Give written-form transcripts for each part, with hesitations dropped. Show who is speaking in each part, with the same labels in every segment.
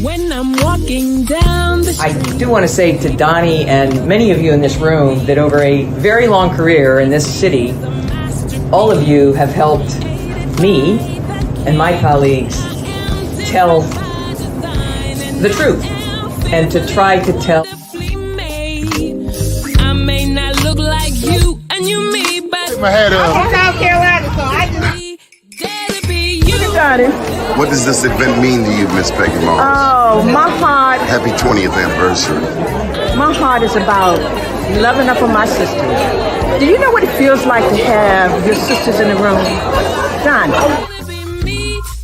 Speaker 1: When I'm walking down the street.
Speaker 2: I do want to say to Donnie and many of you in this room that over a very long career in this city, all of you have helped me and my colleagues tell the truth and to try to tell.
Speaker 1: I may not look like you and you me, but
Speaker 3: my head up.
Speaker 4: I'm South Carolina, so I just
Speaker 5: got it.
Speaker 3: What does this event mean to you, Miss Peggy Morris?
Speaker 5: Oh, my heart.
Speaker 3: Happy 20th anniversary.
Speaker 5: My heart is about loving up on my sisters. Do you know what it feels like to have your sisters in the room? John.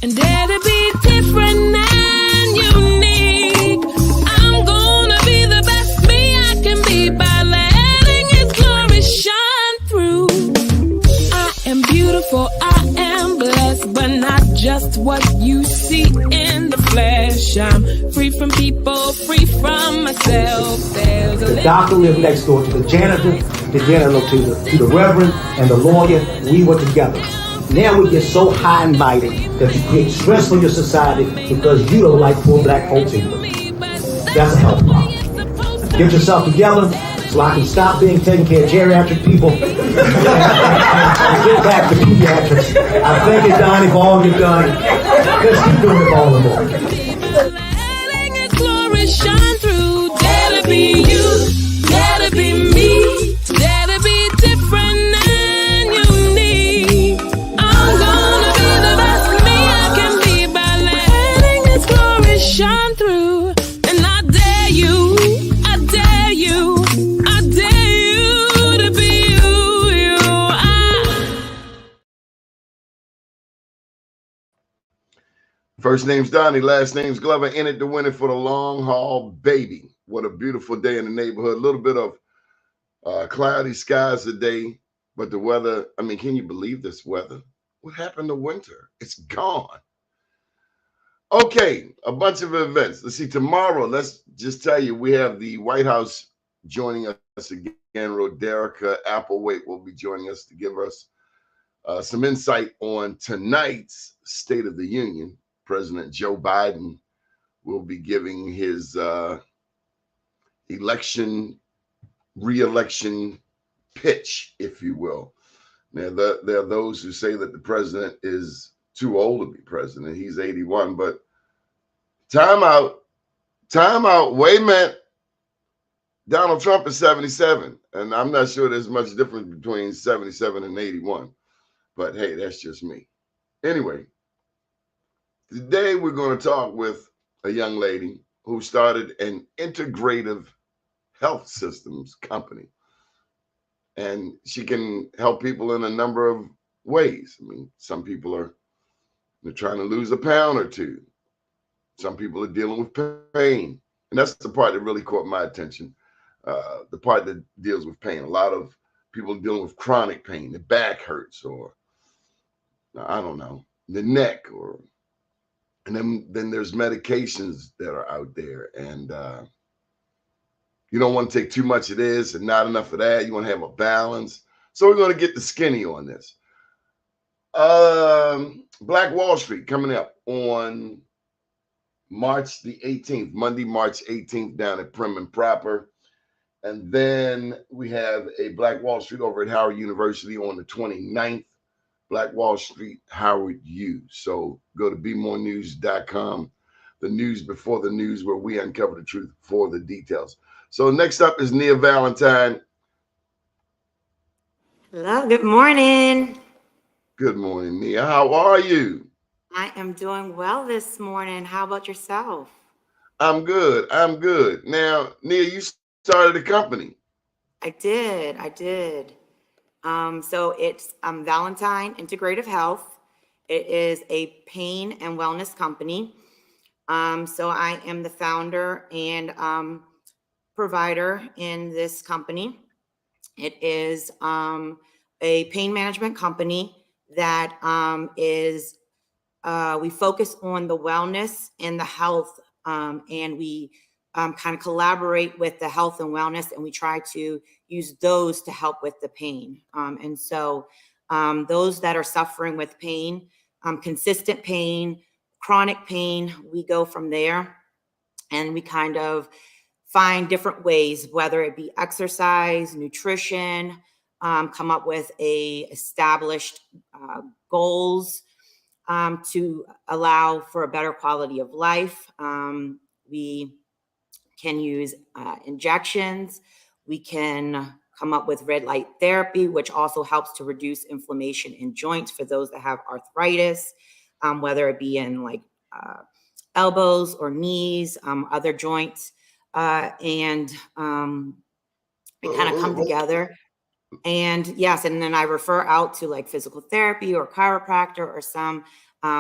Speaker 1: And dare to be different and unique. I'm gonna be the best me I can be by letting His glory shine through. I am beautiful, I am blessed, but not just what you see in the flesh. I'm free from people, free from myself.
Speaker 6: The doctor lived next door to the janitor, to the reverend, and the lawyer. We were together. Now we get so high and mighty that you create stress for your society because you don't like poor black folks either. That's a health problem. Get yourself together so I can stop being taking care of geriatric people and get back to pediatrics. I thank you, Donnie, for all you've done. Let's keep doing it all the more.
Speaker 1: Letting His glory shine through. Dare to be you, dare to be me, dare to be different and unique. I'm gonna be the best me I can be by letting His glory shine through. And I dare you, I dare you, I dare you to be you.
Speaker 3: First name's Donnie, last name's Glover. In it to win it for the long haul, baby. What a beautiful day in the neighborhood. A little bit of cloudy skies today, but the weather, I mean, can you believe this weather? What happened to winter? It's gone. Okay, a bunch of events. Let's see, tomorrow, let's just tell you, we have the White House joining us again. Roderica Applewhite will be joining us to give us some insight on tonight's State of the Union. President Joe Biden will be giving his re-election pitch, if you will. Now, there are those who say that the president is too old to be president. He's 81, but time out. Wait a minute. Donald Trump is 77, and I'm not sure there's much difference between 77 and 81, but hey, that's just me. Anyway, today we're going to talk with a young lady who started an integrative health systems company. And she can help people in a number of ways. I mean, some people they're trying to lose a pound or two. Some people are dealing with pain. And that's the part that really caught my attention. The part that deals with pain. A lot of people dealing with chronic pain. The back hurts, or I don't know, the neck, and then there's medications that are out there, and you don't want to take too much of this and not enough of that. You want to have a balance. So we're going to get the skinny on this. Black Wall Street coming up on March the 18th, Monday, March 18th, down at Prim and Proper. And then we have a Black Wall Street over at Howard University on the 29th. Black Wall Street, Howard U. So go to bemorenews.com, the news before the news, where we uncover the truth for the details. So next up is Nia Valentine.
Speaker 7: Hello, good morning.
Speaker 3: Good morning, Nia. How are you?
Speaker 7: I am doing well this morning. How about yourself?
Speaker 3: I'm good. Now, Nia, you started a company.
Speaker 7: I did. So it's Valentine Integrative Health. It is a pain and wellness company. So I am the founder and provider in this company. It is a pain management company that we focus on the wellness and the health, and we kind of collaborate with the health and wellness, and we try to use those to help with the pain. And so those that are suffering with pain, consistent pain, chronic pain, we go from there. And we kind of find different ways, whether it be exercise, nutrition, come up with established goals to allow for a better quality of life. We can use injections. We can come up with red light therapy, which also helps to reduce inflammation in joints for those that have arthritis, whether it be in like elbows or knees, other joints. And we kind of come together. And yes, and then I refer out to like physical therapy or chiropractor or some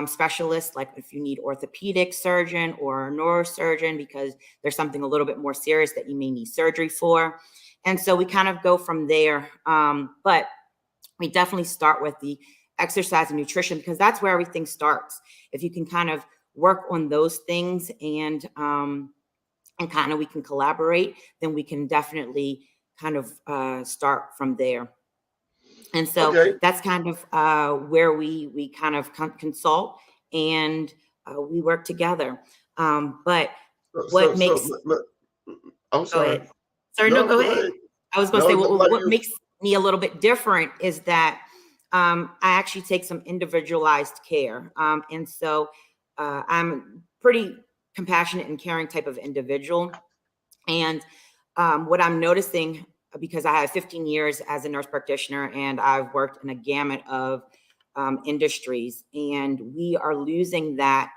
Speaker 7: specialists, like if you need orthopedic surgeon or a neurosurgeon, because there's something a little bit more serious that you may need surgery for. And so we kind of go from there. But we definitely start with the exercise and nutrition, because that's where everything starts. If you can kind of work on those things and kind of we can collaborate, then we can definitely kind of start from there. And so
Speaker 3: Okay.
Speaker 7: that's kind of where we kind of consult and we work together. But what makes
Speaker 3: I'm
Speaker 7: go
Speaker 3: sorry.
Speaker 7: ahead. Sorry, no,
Speaker 3: No,
Speaker 7: go
Speaker 3: go
Speaker 7: ahead.
Speaker 3: ahead.
Speaker 7: I was going to
Speaker 3: No,
Speaker 7: say
Speaker 3: no, like
Speaker 7: what
Speaker 3: you.
Speaker 7: makes me a little bit different is that I actually take some individualized care. And so I'm pretty compassionate and caring type of individual. And what I'm noticing, because I have 15 years as a nurse practitioner and I've worked in a gamut of industries, and we are losing that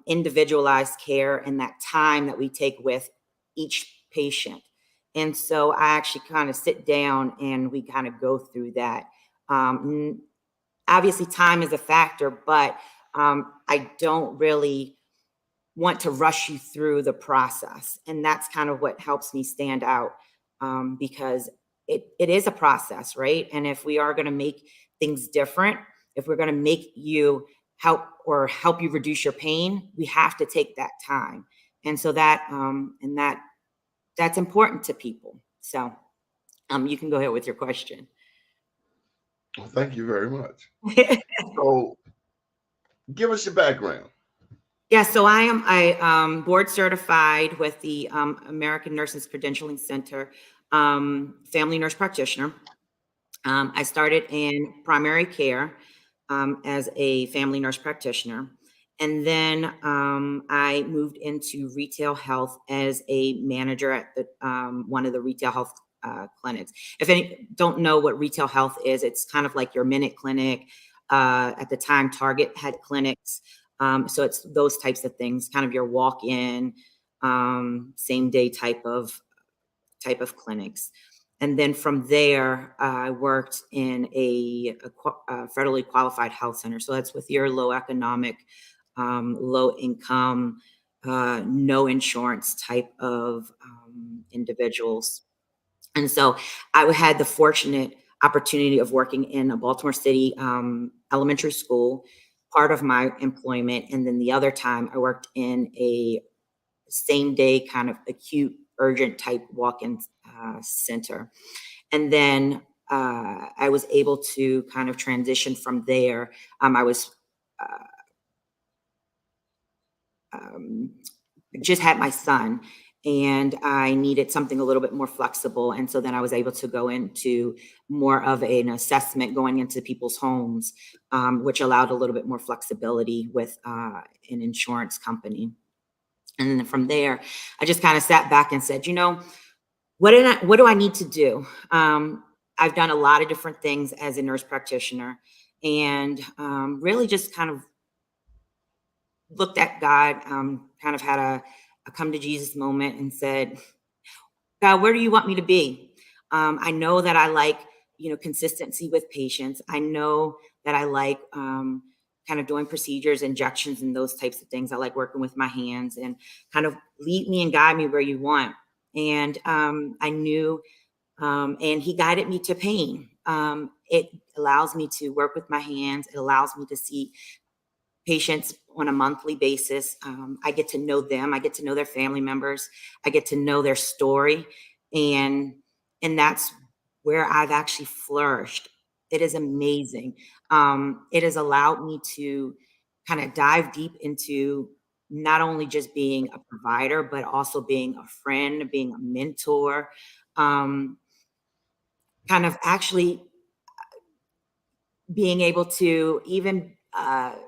Speaker 7: individualized care and that time that we take with each patient. And so I actually kind of sit down and we kind of go through that. Obviously, time is a factor, but I don't really want to rush you through the process. And that's kind of what helps me stand out, because it is a process, right? And if we are going to make things different, if we're going to make you help you reduce your pain, we have to take that time. And so that's important to people. So you can go ahead with your question.
Speaker 3: Well, thank you very much. So, give us your background.
Speaker 7: Yeah, so I board certified with the American Nurses Credentialing Center, family nurse practitioner. I started in primary care as a family nurse practitioner. And then I moved into retail health as a manager at one of the retail health clinics. If any don't know what retail health is, it's kind of like your Minute Clinic. At the time, Target had clinics. So it's those types of things, kind of your walk-in, same day type of clinics. And then from there, I worked in a federally qualified health center. So that's with your low economic, low income, no insurance type of individuals. And so I had the fortunate opportunity of working in a Baltimore City elementary school, part of my employment. And then the other time I worked in a same day kind of acute urgent type walk-in center. And then I was able to kind of transition from there. I was just had my son and I needed something a little bit more flexible. And so then I was able to go into more of an assessment going into people's homes, which allowed a little bit more flexibility with an insurance company. And then from there, I just kind of sat back and said, what do I need to do? I've done a lot of different things as a nurse practitioner and really just kind of looked at God, kind of had a come to Jesus moment and said, God, where do you want me to be? I know that I like, consistency with patients. I know that I like kind of doing procedures, injections, and those types of things. I like working with my hands and kind of lead me and guide me where you want. And I knew, and he guided me to pain. It allows me to work with my hands. It allows me to see patients on a monthly basis. I get to know them. I get to know their family members. I get to know their story. And that's where I've actually flourished. It is amazing. It has allowed me to kind of dive deep into not only just being a provider, but also being a friend, being a mentor, kind of actually being able to even,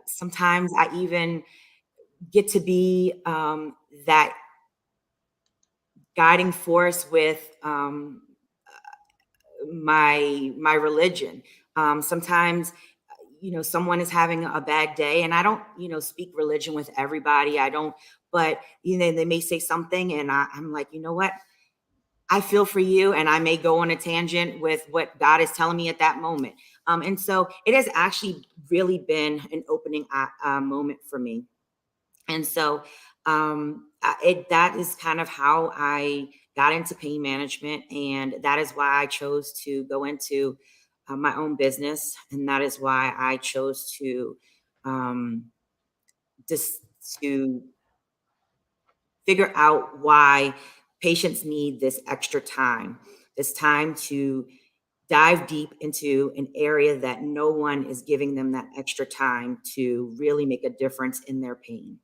Speaker 7: sometimes I even get to be that guiding force with my religion. Sometimes, someone is having a bad day, and I don't, speak religion with everybody. I don't, but they may say something, and I'm like, you know what? I feel for you, and I may go on a tangent with what God is telling me at that moment. And so it has actually really been an opening moment for me. And so that is kind of how I got into pain management. And that is why I chose to go into my own business. And that is why I chose to um, just to figure out why patients need this time to dive deep into an area that no one is giving them that extra time to really make a difference in their pain.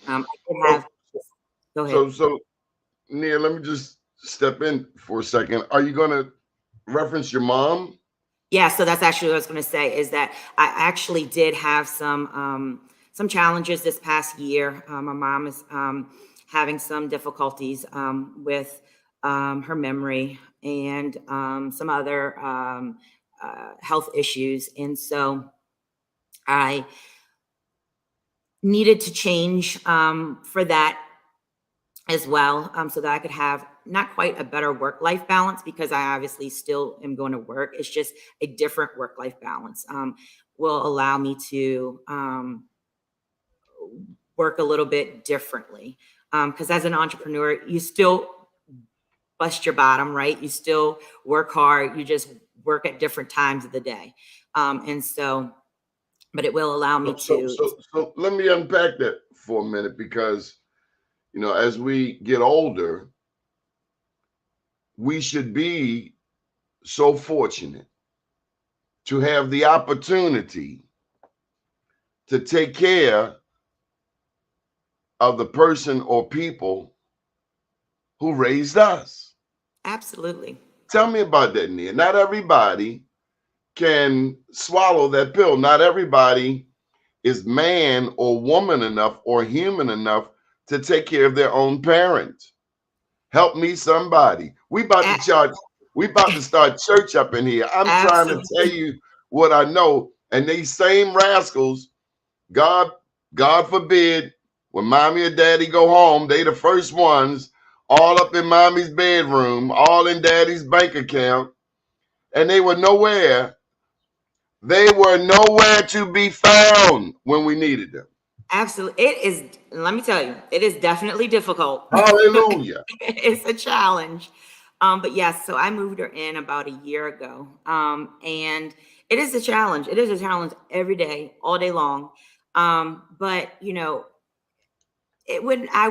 Speaker 7: I could
Speaker 3: So,
Speaker 7: have, go ahead.
Speaker 3: so Nia, let me just step in for a second. Are you going to reference your mom?
Speaker 7: Yeah, so that's actually what I was going to say, is that I actually did have some challenges this past year. My mom is having some difficulties with her memory and some other health issues, and so I needed to change for that as well, so that I could have not quite a better work-life balance, because I obviously still am going to work. It's just a different work-life balance will allow me to work a little bit differently. Because as an entrepreneur, you still bust your bottom, right? You still work hard. You just work at different times of the day. And so, but it will allow me to.
Speaker 3: So let me unpack that for a minute, because as we get older, we should be so fortunate to have the opportunity to take care of the person or people who raised us.
Speaker 7: Absolutely.
Speaker 3: Tell me about that, Nia. Not everybody can swallow that pill. Not everybody is man or woman enough or human enough to take care of their own parents. Help me, somebody. We about to
Speaker 7: A-
Speaker 3: charge. We about to start church up in here. I'm trying to tell
Speaker 7: Absolutely.
Speaker 3: you what I know, and these same rascals, God, God forbid, when mommy or daddy go home, they the first ones, all up in mommy's bedroom, all in daddy's bank account, and they were nowhere. They were nowhere to be found when we needed them.
Speaker 7: Absolutely. It is, let me tell you, it is definitely difficult.
Speaker 3: Hallelujah.
Speaker 7: It's a challenge. But yes, so I moved her in about a year ago. And it is a challenge. It is a challenge every day, all day long. But I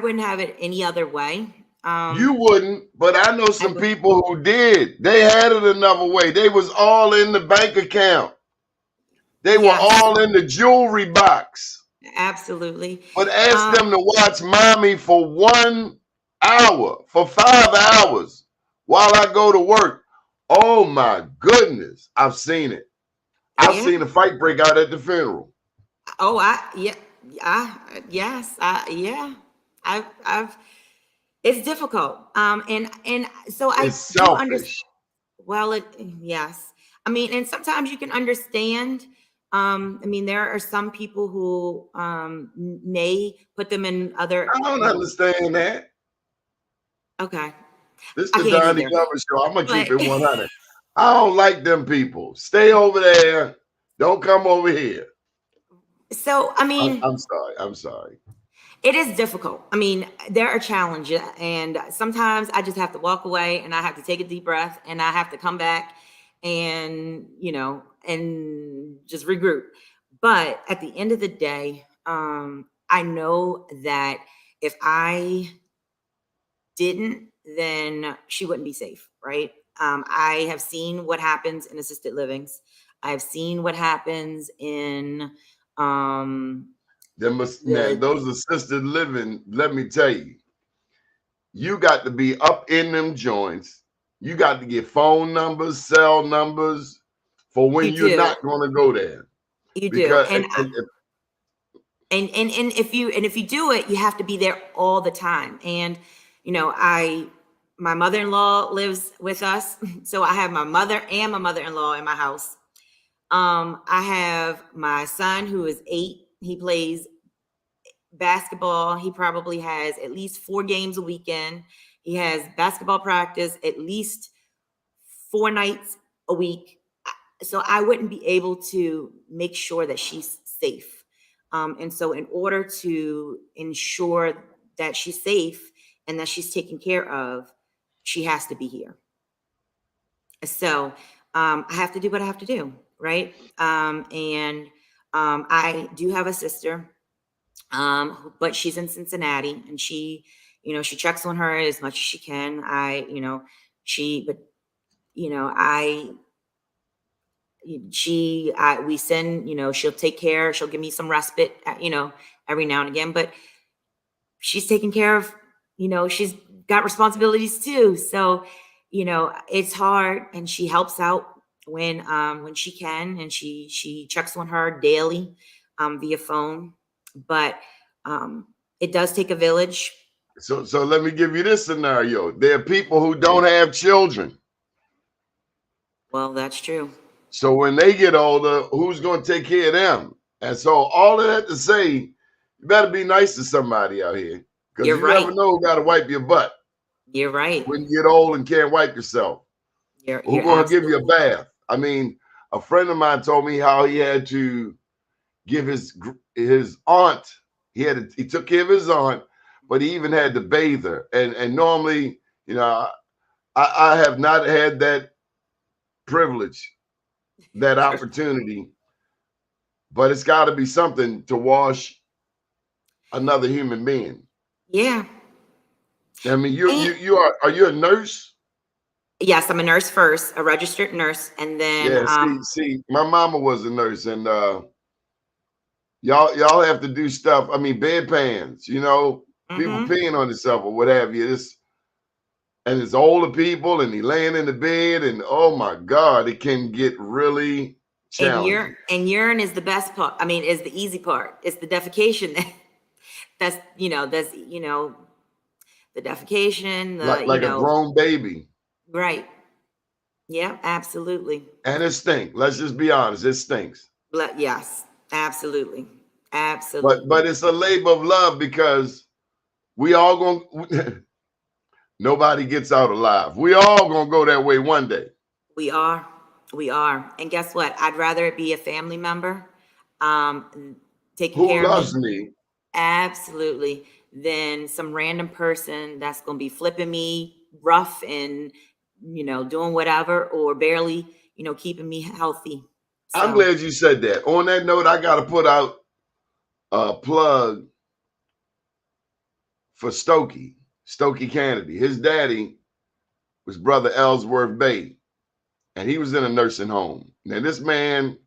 Speaker 7: wouldn't have it any other way.
Speaker 3: You
Speaker 7: Um,
Speaker 3: wouldn't, but I know
Speaker 7: I
Speaker 3: some
Speaker 7: would,
Speaker 3: people who did. They had it another way. They was all in the bank account. They were
Speaker 7: yes,
Speaker 3: all in the jewelry box.
Speaker 7: absolutely.
Speaker 3: But ask them
Speaker 7: Um,
Speaker 3: to watch mommy for 1 hour, for 5 hours while I go to work. Oh my goodness. I've seen it. I've
Speaker 7: yeah.
Speaker 3: seen a fight break out at the funeral.
Speaker 7: Oh, yeah, yes, yeah. I've It's difficult. And so I
Speaker 3: It's
Speaker 7: do understand.
Speaker 3: selfish.
Speaker 7: Well, yes. I mean, and sometimes you can understand. I mean, there are some people who may put them in other.
Speaker 3: I don't understand that.
Speaker 7: Okay,
Speaker 3: This
Speaker 7: I
Speaker 3: the
Speaker 7: can't
Speaker 3: Donnie
Speaker 7: either.
Speaker 3: Glover show. I'm gonna keep
Speaker 7: But
Speaker 3: it 100. I don't like them people. Stay over there. Don't come over here.
Speaker 7: so, I mean,
Speaker 3: I'm sorry. I'm sorry.
Speaker 7: it is difficult. I mean, there are challenges, and sometimes I just have to walk away, and I have to take a deep breath, and I have to come back, and and just regroup. But at the end of the day, I know that if I didn't, then she wouldn't be safe, right? I have seen what happens in assisted livings. I've seen what happens in um,
Speaker 3: Man, those assisted living, let me tell you, you got to be up in them joints. You got to get phone numbers, cell numbers for when
Speaker 7: You
Speaker 3: you're
Speaker 7: do.
Speaker 3: not going to go there.
Speaker 7: You do.
Speaker 3: Because
Speaker 7: And if you do it, you have to be there all the time. And my mother-in-law lives with us, so I have my mother and my mother-in-law in my house. I have my son who is 8. He plays basketball. He probably has at least 4 games a weekend. He has basketball practice at least 4 nights a week. So I wouldn't be able to make sure that she's safe. And so in order to ensure that she's safe and that she's taken care of, she has to be here. So I have to do what I have to do, right? I do have a sister, but she's in Cincinnati, and she checks on her as much as she can. We send, she'll take care, she'll give me some respite, every now and again, but she's taking care of, she's got responsibilities too. So, it's hard, and she helps out when she can, and she checks on her daily, via phone, but, it does take a village.
Speaker 3: so let me give you this scenario. There are people who don't have children.
Speaker 7: Well, that's true.
Speaker 3: So when they get older, who's going to take care of them? And so all of that to say, you better be nice to somebody out here, because
Speaker 7: You're
Speaker 3: you
Speaker 7: right.
Speaker 3: never know who got to wipe your butt
Speaker 7: You're right.
Speaker 3: when you get old and can't wipe yourself.
Speaker 7: You're
Speaker 3: Who's going to give you a
Speaker 7: absolutely-
Speaker 3: bath? I mean, a friend of mine told me how he had to give his aunt. He took care of his aunt, but he even had to bathe her. And normally, I have not had that privilege, that opportunity, but it's got to be something to wash another human being.
Speaker 7: Yeah.
Speaker 3: I mean, are you a nurse?
Speaker 7: Yes, I'm a nurse first, a registered nurse, and then
Speaker 3: Yeah. See, my mama was a nurse, and y'all have to do stuff. I mean, bedpans, people peeing on themselves or what have you. And it's older people, and he laying in the bed, and oh my God, it can get really challenging.
Speaker 7: and urine is the best part. I mean, is the easy part. It's the defecation that's the defecation,
Speaker 3: Like a grown baby.
Speaker 7: Right. Yeah, absolutely.
Speaker 3: And it stinks. Let's just be honest, it stinks.
Speaker 7: Yes, absolutely. Absolutely.
Speaker 3: But it's a labor of love, because we all going nobody gets out alive. We all gonna go that way one day.
Speaker 7: We are. And guess what? I'd rather it be a family member taking care
Speaker 3: Who
Speaker 7: of
Speaker 3: loves
Speaker 7: me.
Speaker 3: me?
Speaker 7: Absolutely. Than some random person that's going to be flipping me rough and, doing whatever, or barely, keeping me healthy. So,
Speaker 3: I'm glad you said that. On that note, I got to put out a plug for Stokey Kennedy. His daddy was Brother Ellsworth Bay, and he was in a nursing home. Now, this man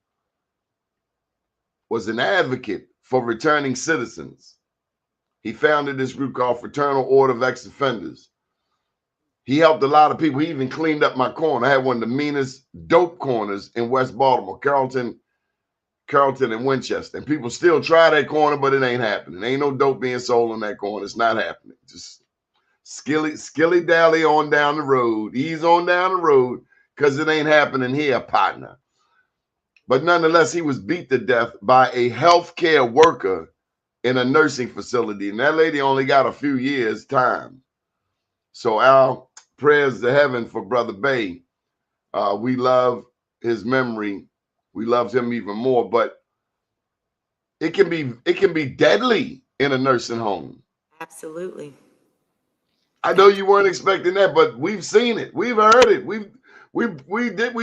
Speaker 3: was an advocate for returning citizens. He founded this group called Fraternal Order of Ex-Offenders. He helped a lot of people. He even cleaned up my corner. I had one of the meanest dope corners in West Baltimore, Carrollton and Winchester. And people still try that corner, but it ain't happening. Ain't no dope being sold in that corner. It's not happening. Just skilly dally on down the road. Ease on down the road, because it ain't happening here, partner. But nonetheless, he was beat to death by a healthcare worker in a nursing facility. And that lady only got a few years' time. So our prayers to heaven for Brother Bay. We love his memory. We loved him even more, but it can be deadly in a nursing home.
Speaker 7: absolutely.
Speaker 3: I know you weren't expecting that, but we've seen it. We've heard it. We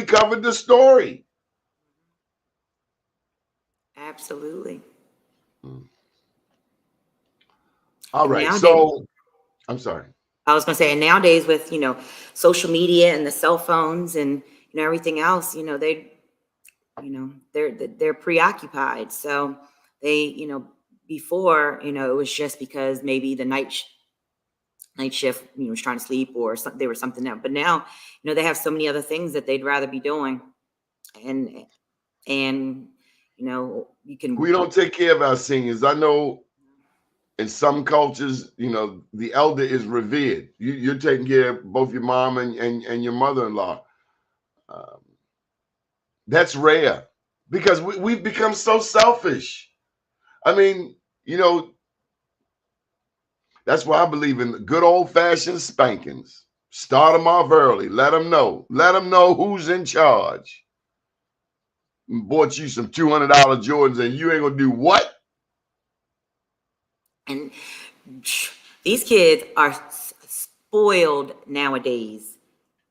Speaker 3: covered the story.
Speaker 7: Absolutely.
Speaker 3: All right.
Speaker 7: Nowadays-
Speaker 3: So I'm sorry.
Speaker 7: I was going to say, and nowadays with, social media and the cell phones and, everything else, they're preoccupied. So they, before, you know, it was just because maybe the night shift, you know, was trying to sleep or something, they were something else. But now, you know, they have so many other things that they'd rather be doing. And you know, you can.
Speaker 3: We don't take care of our seniors. I know in some cultures, you know, the elder is revered. You're taking care of both your mom and your mother-in-law. That's rare because we've become so selfish. I mean, you know, that's why I believe in the good old-fashioned spankings. Start them off early. Let them know. Let them know who's in charge. Bought you some $200 Jordans and you ain't gonna do what?
Speaker 7: And these kids are spoiled nowadays.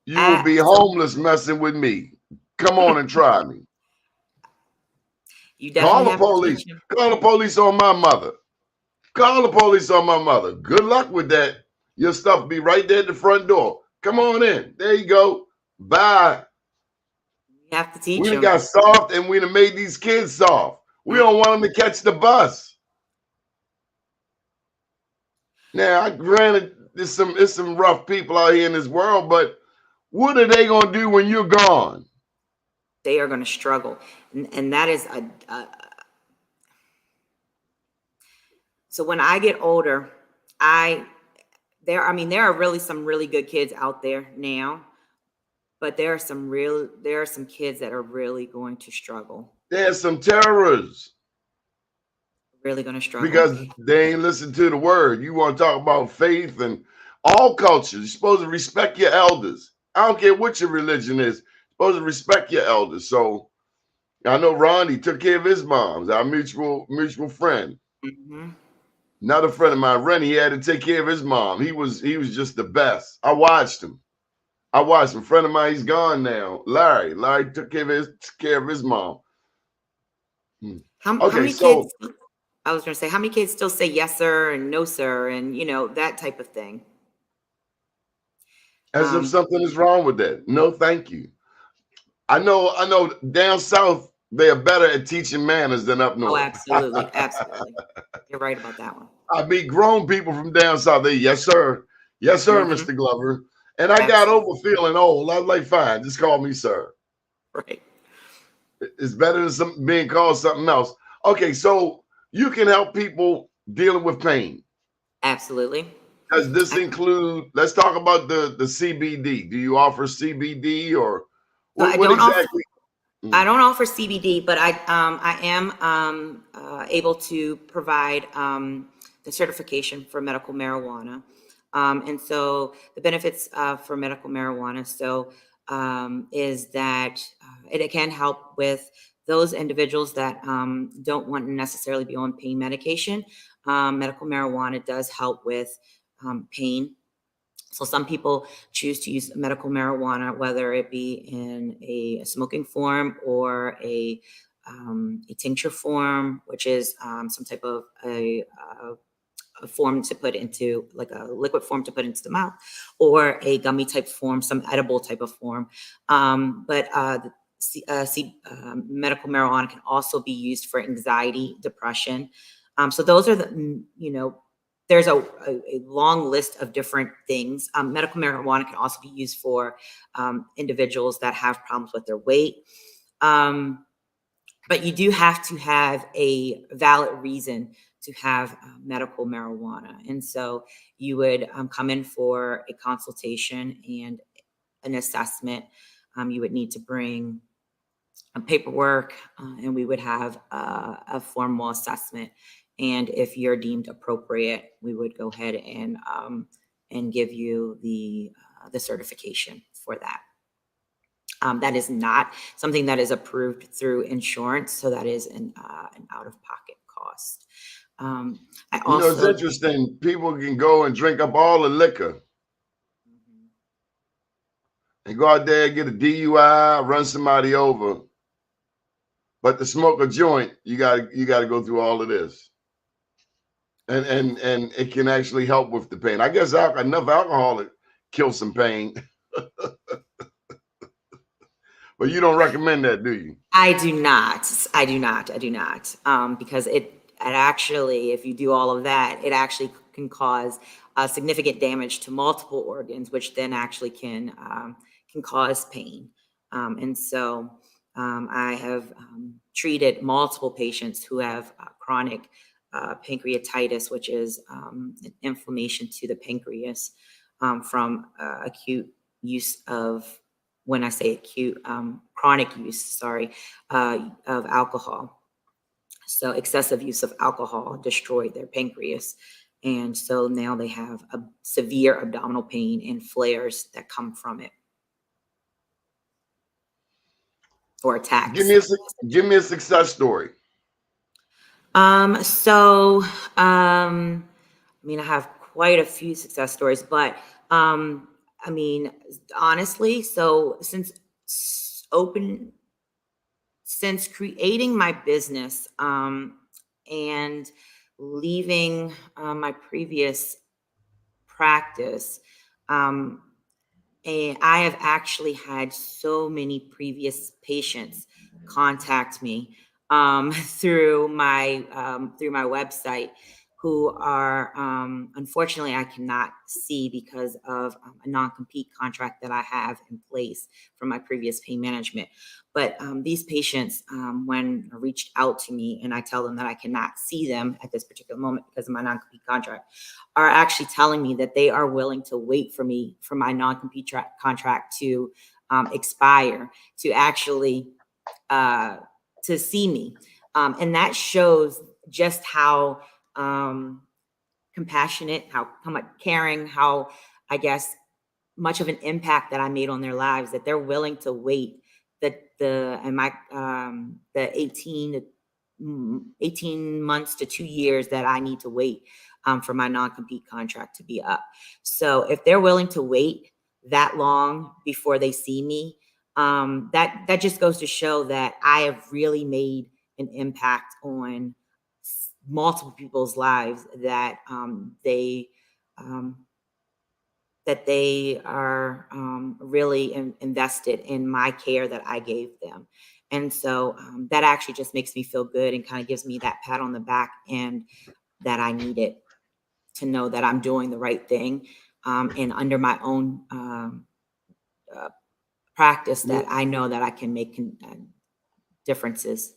Speaker 3: You will be homeless messing with me. Come on and try me.
Speaker 7: You
Speaker 3: Call
Speaker 7: definitely
Speaker 3: the
Speaker 7: have to
Speaker 3: police.
Speaker 7: teach them.
Speaker 3: Call the police on my mother. Call the police on my mother. Good luck with that. Your stuff will be right there at the front door. Come on in. There you go. Bye.
Speaker 7: You have to teach
Speaker 3: We done
Speaker 7: them.
Speaker 3: got soft and we done made these kids soft. We don't want them to catch the bus. Now, granted, there's some rough people out here in this world, but what are they gonna do when you're gone?
Speaker 7: They are going to struggle, and that is so when I get older, there are really some really good kids out there now, but there are some kids that are really going to struggle.
Speaker 3: There's some terrorists
Speaker 7: Really going to struggle
Speaker 3: because they ain't listen to the word. You want to talk about faith and all cultures. You're supposed to respect your elders. I don't care what your religion is. You're supposed to respect your elders. So I know Ronnie took care of his moms, our mutual friend.
Speaker 7: Mm-hmm.
Speaker 3: Another friend of mine, Rennie, he had to take care of his mom. He was just the best. I watched him. A friend of mine, he's gone now. Larry took care of his mom.
Speaker 7: How many kids? I was going to say, how many kids still say yes, sir, and no, sir, and you know, that type of thing?
Speaker 3: As if something is wrong with that. No, thank you. I know down south, they are better at teaching manners than up north.
Speaker 7: Oh, absolutely. Absolutely. You're right about that one.
Speaker 3: I meet grown people from down south. They, yes, sir. Yes, sir,
Speaker 7: Mm-hmm.
Speaker 3: Mr. Glover. And I got over feeling old. I was like, fine, just call me sir.
Speaker 7: Right.
Speaker 3: It's better than being called something else. Okay, so you can help people dealing with pain.
Speaker 7: Absolutely.
Speaker 3: Does this include, let's talk about the CBD. Do you offer CBD or what exactly?
Speaker 7: I don't offer CBD, but I am able to provide the certification for medical marijuana. And so the benefits for medical marijuana is that it can help with those individuals that don't want to necessarily be on pain medication. Medical marijuana does help with pain. So some people choose to use medical marijuana, whether it be in a smoking form or a tincture form, which is some type of a form to put into, like a liquid form to put into the mouth, or a gummy type form, some edible type of form. Medical marijuana can also be used for anxiety, depression. So those are the, there's a long list of different things. Medical marijuana can also be used for individuals that have problems with their weight. But you do have to have a valid reason to have medical marijuana. And so you would come in for a consultation and an assessment. You would need to bring paperwork, and we would have a formal assessment. And if you're deemed appropriate, we would go ahead and give you the certification for that. That is not something that is approved through insurance, so that is an out-of-pocket cost.
Speaker 3: It's interesting. People can go and drink up all the liquor and go out there and get a DUI, run somebody over. But to smoke a joint, you got to go through all of this. And it can actually help with the pain. I guess enough alcohol to kill some pain. But you don't recommend that, do you?
Speaker 7: I do not. Because actually, if you do all of that, it actually can cause significant damage to multiple organs, which then actually can cause pain. And so I have treated multiple patients who have chronic pancreatitis, which is inflammation to the pancreas from acute use of, when I say acute, chronic use, sorry, of alcohol. So excessive use of alcohol destroyed their pancreas. And so now they have a severe abdominal pain and flares that come from it, or attacks.
Speaker 3: Give me a success story.
Speaker 7: I mean, I have quite a few success stories, but I mean, honestly, so since creating my business and leaving my previous practice, and I have actually had so many previous patients contact me through my website, who are unfortunately I cannot see because of a non-compete contract that I have in place from my previous pain management. But these patients, when reached out to me, and I tell them that I cannot see them at this particular moment because of my non-compete contract, are actually telling me that they are willing to wait for me for my non-compete contract to expire to actually to see me. And that shows just how compassionate, how much caring, how, I guess, much of an impact that I made on their lives, that they're willing to wait the 18 months to 2 years that I need to wait for my non-compete contract to be up. So if they're willing to wait that long before they see me, that just goes to show that I have really made an impact on multiple people's lives, that they are really invested in my care that I gave them. And so that actually just makes me feel good and kind of gives me that pat on the back, and that I need it to know that I'm doing the right thing, and under my own practice, that I know that I can make differences.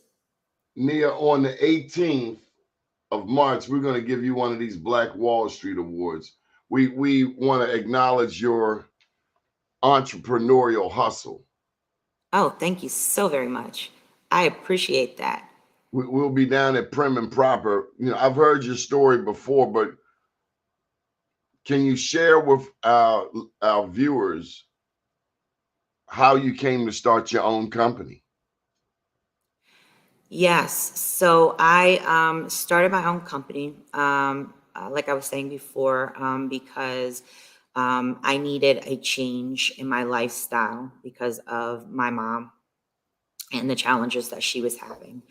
Speaker 3: Nia, on the 18th of March, we're going to give you one of these Black Wall Street Awards. We want to acknowledge your entrepreneurial hustle.
Speaker 7: Oh, thank you so very much. I appreciate that.
Speaker 3: We'll be down at Prim and Proper. You know, I've heard your story before, but can you share with our viewers how you came to start your own company?
Speaker 7: Yes. So I started my own company, like I was saying before, because I needed a change in my lifestyle because of my mom and the challenges that she was having.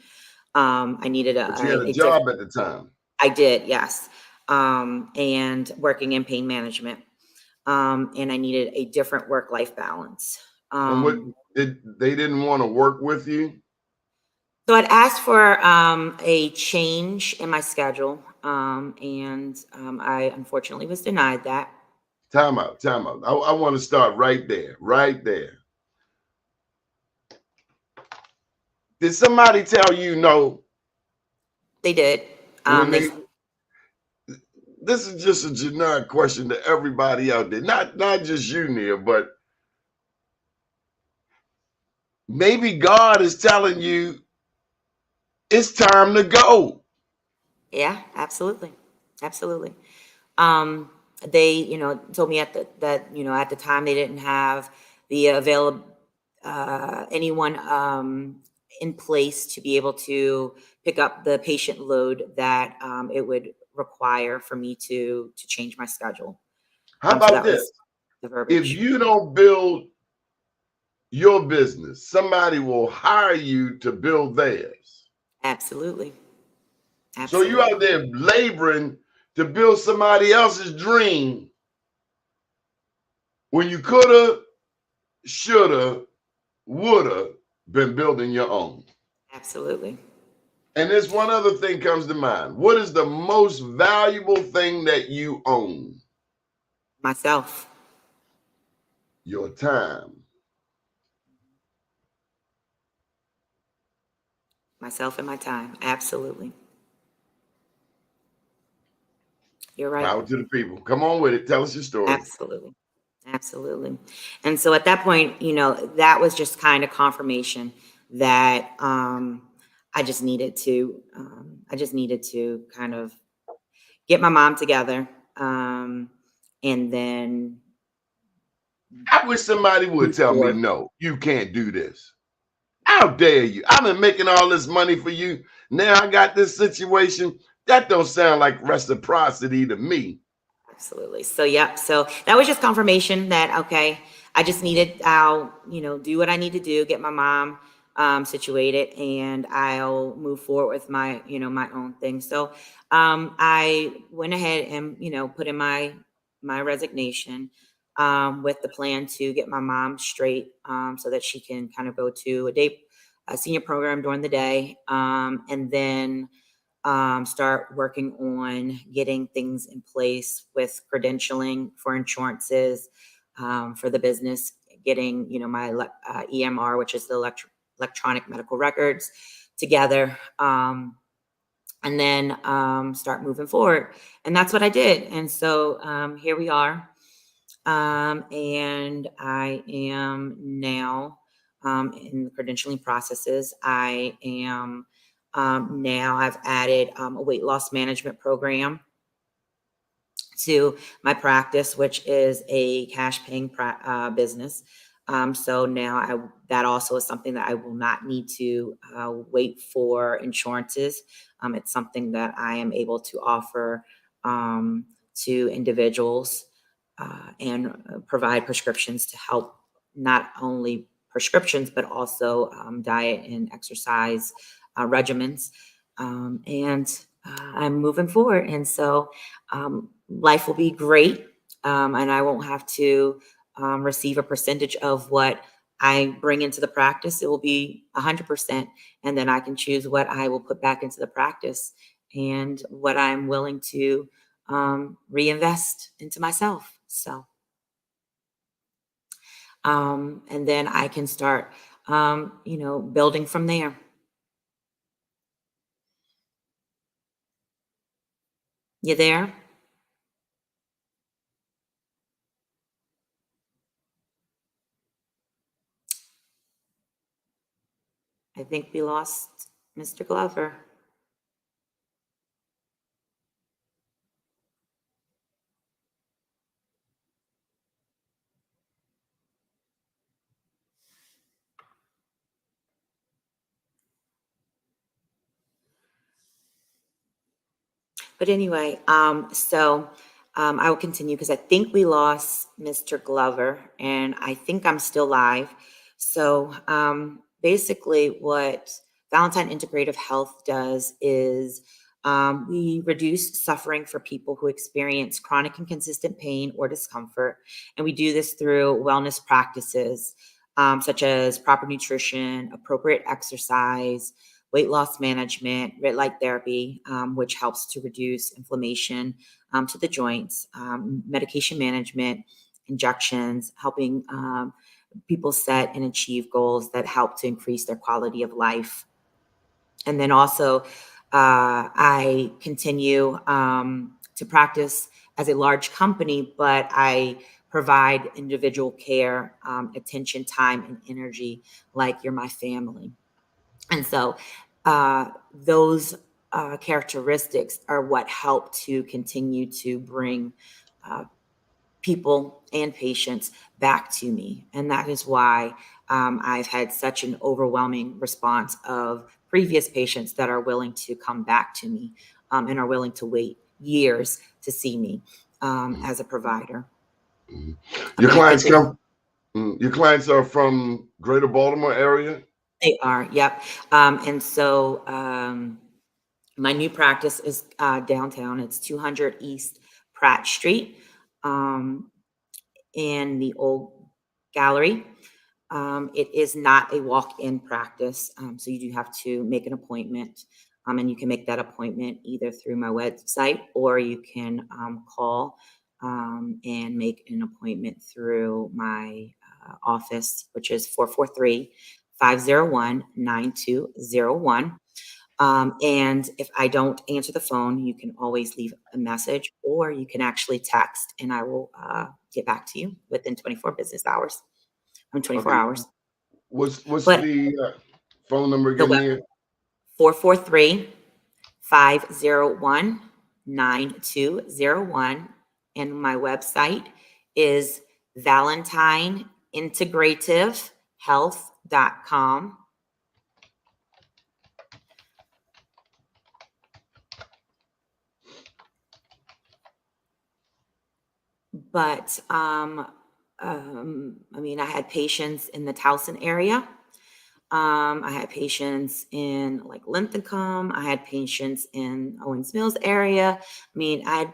Speaker 7: I needed
Speaker 3: But you had a job at the time.
Speaker 7: I did, yes. And working in pain management. And I needed a different work-life balance.
Speaker 3: And what they didn't want to work with you?
Speaker 7: So I'd asked for a change in my schedule, and I unfortunately was denied that.
Speaker 3: Time out. I want to start right there. Did somebody tell you no?
Speaker 7: They did.
Speaker 3: This is just a generic question to everybody out there, not just you, Nia, but maybe God is telling you it's time to go.
Speaker 7: Yeah, absolutely. They, told me at the time they didn't have the anyone in place to be able to pick up the patient load that it would require for me to change my schedule.
Speaker 3: How about this?
Speaker 7: The verbiage.
Speaker 3: If you don't build your business, somebody will hire you to build theirs.
Speaker 7: Absolutely.
Speaker 3: So you out there laboring to build somebody else's dream when you coulda, shoulda, woulda been building your own.
Speaker 7: Absolutely.
Speaker 3: And this one other thing comes to mind. What is the most valuable thing that you own?
Speaker 7: Myself.
Speaker 3: Your time.
Speaker 7: Myself and my time. Absolutely. You're right.
Speaker 3: Power to the people. Come on with it. Tell us your story.
Speaker 7: Absolutely. Absolutely. And so at that point, that was just kind of confirmation that I just needed to kind of get my mom together. And then
Speaker 3: I wish somebody would
Speaker 7: move
Speaker 3: tell me,
Speaker 7: forward.
Speaker 3: no, you can't do this. How dare you? I've been making all this money for you. Now I got this situation. That don't sound like reciprocity to me.
Speaker 7: Absolutely. So, yeah. So that was just confirmation that, okay, I just needed, I'll, do what I need to do, get my mom situated, and I'll move forward with my, my own thing. So I went ahead and, put in my resignation with the plan to get my mom straight so that she can kind of go to a senior program during the day. And then start working on getting things in place with credentialing for insurances for the business, getting my EMR, which is the electronic medical records, together, and then start moving forward. And that's what I did. And so here we are, and I am now in the credentialing processes. I am now I've added a weight loss management program to my practice, which is a cash paying business. So now that also is something that I will not need to wait for insurances. It's something that I am able to offer to individuals and provide prescriptions to help not only prescriptions, but also diet and exercise regimens. And I'm moving forward. And so life will be great. And I won't have to receive a percentage of what I bring into the practice. It will be 100%. And then I can choose what I will put back into the practice and what I'm willing to reinvest into myself. So, and then I can start, building from there. You there? I think we lost Mr. Glover. But anyway, I will continue because I think we lost Mr. Glover, and I think I'm still live. So basically, what Valentine Integrative Health does is we reduce suffering for people who experience chronic and consistent pain or discomfort, and we do this through wellness practices such as proper nutrition, appropriate exercise, weight loss management, red light therapy, which helps to reduce inflammation to the joints, medication management, injections, helping people set and achieve goals that help to increase their quality of life. And then also, I continue to practice as a large company, but I provide individual care, attention, time, and energy like you're my family. And so those characteristics are what help to continue to bring people and patients back to me. And that is why I've had such an overwhelming response of previous patients that are willing to come back to me and are willing to wait years to see me as a provider.
Speaker 3: Your
Speaker 7: I
Speaker 3: clients
Speaker 7: think
Speaker 3: your clients are from Greater Baltimore area?
Speaker 7: they are, yep. And so my new practice is downtown. It's 200 East Pratt Street in the old gallery. It is not a walk-in practice, so you do have to make an appointment. And you can make that appointment either through my website, or you can call and make an appointment through my office, which is 443-501-9201. And if I don't answer the phone, you can always leave a message, or you can actually text, and I will get back to you within 24 business hours. 24
Speaker 3: Okay.
Speaker 7: hours.
Speaker 3: What's
Speaker 7: But
Speaker 3: the phone number
Speaker 7: the
Speaker 3: again
Speaker 7: web,
Speaker 3: here?
Speaker 7: 443-501-9201. And my website is Valentine Integrative Health.com. But I mean, I had patients in the Towson area. I had patients in like Linthicum. I had patients in Owens Mills area. I mean, I had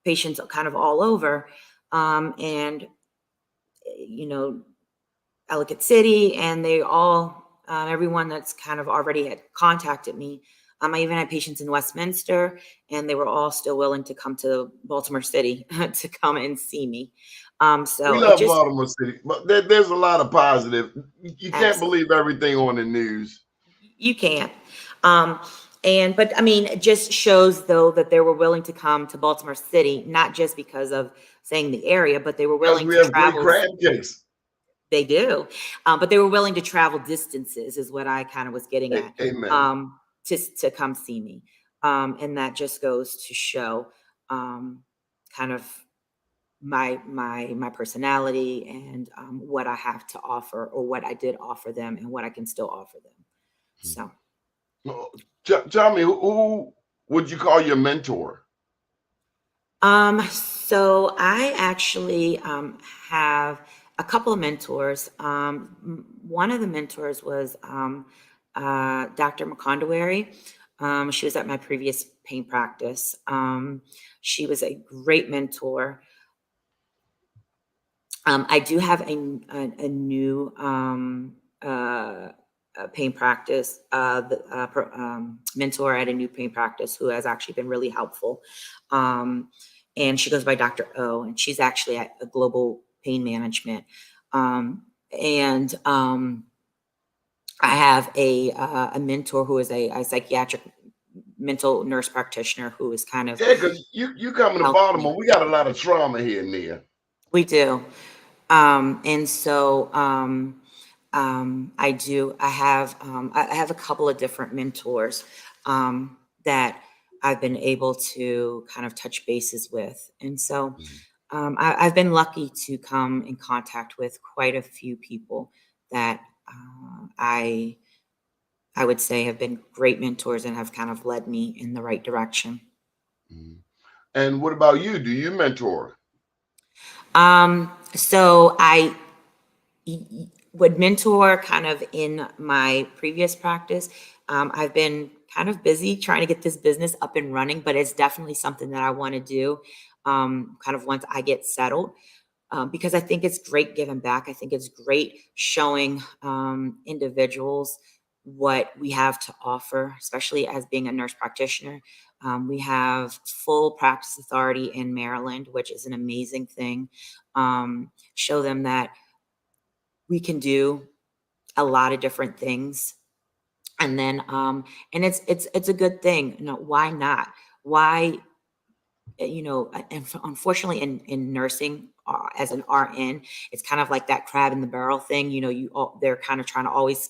Speaker 7: patients kind of all over. And you know, Ellicott City, and they all, everyone that's kind of already had contacted me. I even had patients in Westminster, and they were all still willing to come to Baltimore City to come and see me.
Speaker 3: We
Speaker 7: So it
Speaker 3: love
Speaker 7: just,
Speaker 3: Baltimore City, but there's a lot of positive. You can't
Speaker 7: absolutely,
Speaker 3: believe everything on the news.
Speaker 7: you can't. But I mean, it just shows though that they were willing to come to Baltimore City, not just because of saying the area, but they were
Speaker 3: Because
Speaker 7: willing
Speaker 3: we
Speaker 7: to
Speaker 3: have great
Speaker 7: travel.
Speaker 3: crab cakes.
Speaker 7: They do. But they were willing to travel distances, is what I kind of was getting at,
Speaker 3: Amen.
Speaker 7: to come see me. And that just goes to show kind of my personality, and what I have to offer, or what I did offer them, and what I can still offer them. So
Speaker 3: Well, tell me, who would you call your mentor?
Speaker 7: so I actually have a couple of mentors. One of the mentors was Dr. McCondawary. She was at my previous pain practice. She was a great mentor. I do have a new pain practice mentor at a new pain practice, who has actually been really helpful. And she goes by Dr. O, and she's actually at a Global Pain Management. And I have a mentor who is a psychiatric mental nurse practitioner, who is kind of
Speaker 3: Yeah, because you coming to
Speaker 7: helping me.
Speaker 3: Baltimore, we got a lot of trauma here and there.
Speaker 7: We do. And so I have a couple of different mentors that I've been able to kind of touch bases with. And so I've been lucky to come in contact with quite a few people that I would say have been great mentors and have kind of led me in the right direction.
Speaker 3: Mhm. And what about you? Do you mentor?
Speaker 7: So I would mentor kind of in my previous practice. I've been kind of busy trying to get this business up and running, but it's definitely something that I want to do kind of once I get settled. Because I think it's great giving back. I think it's great showing individuals what we have to offer, especially as being a nurse practitioner. We have full practice authority in Maryland, which is an amazing thing. Show them that we can do a lot of different things. And then and it's a good thing. Why not? Why, and unfortunately in nursing, as an RN, it's kind of like that crab in the barrel thing. They're kind of trying to always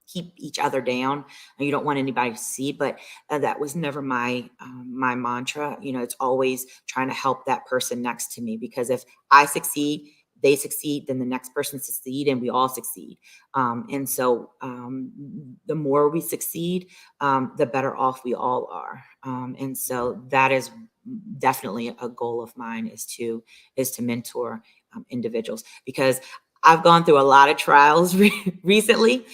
Speaker 7: keep each other down, and you don't want anybody to see. But that was never my mantra. It's always trying to help that person next to me, because if I succeed, they succeed, then the next person succeed, and we all succeed. And so the more we succeed, the better off we all are. And so that is definitely a goal of mine, is to mentor individuals, because I've gone through a lot of trials recently,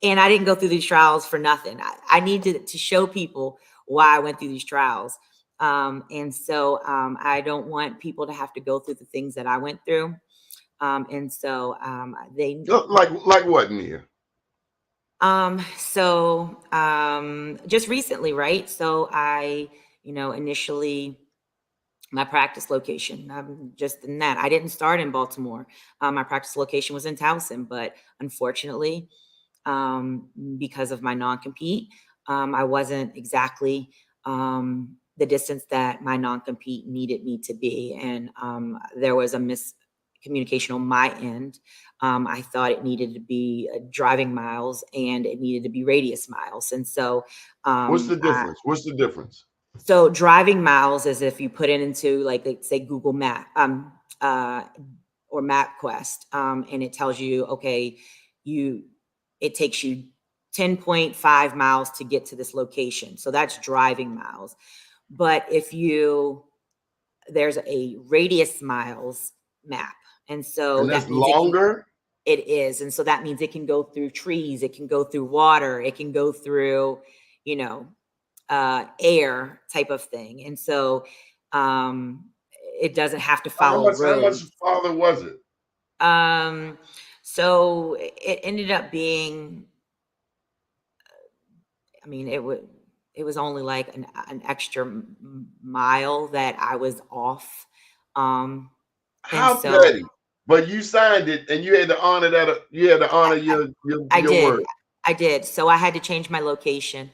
Speaker 7: and I didn't go through these trials for nothing. I need to show people why I went through these trials. And so I don't want people to have to go through the things that I went through. And so they
Speaker 3: Like what, Nia?
Speaker 7: Just recently, right? So I, initially my practice location, just in that I didn't start in Baltimore. My practice location was in Towson, but unfortunately, um, because of my non-compete, I wasn't exactly the distance that my non-compete needed me to be. And there was a miscommunication on my end. I thought it needed to be driving miles and it needed to be radius miles. And so,
Speaker 3: What's the
Speaker 7: I,
Speaker 3: difference? What's the difference?
Speaker 7: so driving miles is if you put it into like, let's say Google Map, or MapQuest, and it tells you, okay, you it takes you 10.5 miles to get to this location. So that's driving miles. But if you there's a radius miles map. And so
Speaker 3: And
Speaker 7: that
Speaker 3: that's
Speaker 7: means
Speaker 3: longer.
Speaker 7: it is. And so that means it can go through trees, it can go through water, it can go through, you know, air type of thing. And so um it doesn't have to
Speaker 3: How
Speaker 7: follow
Speaker 3: much? How much
Speaker 7: roads.
Speaker 3: farther was it?
Speaker 7: Um, so it ended up being, I mean, it was only like an extra mile that I was off. Um, and
Speaker 3: How
Speaker 7: so
Speaker 3: petty! But you signed it, and you had to honor that. You had to honor
Speaker 7: I
Speaker 3: your
Speaker 7: did.
Speaker 3: word.
Speaker 7: I did. So I had to change my location,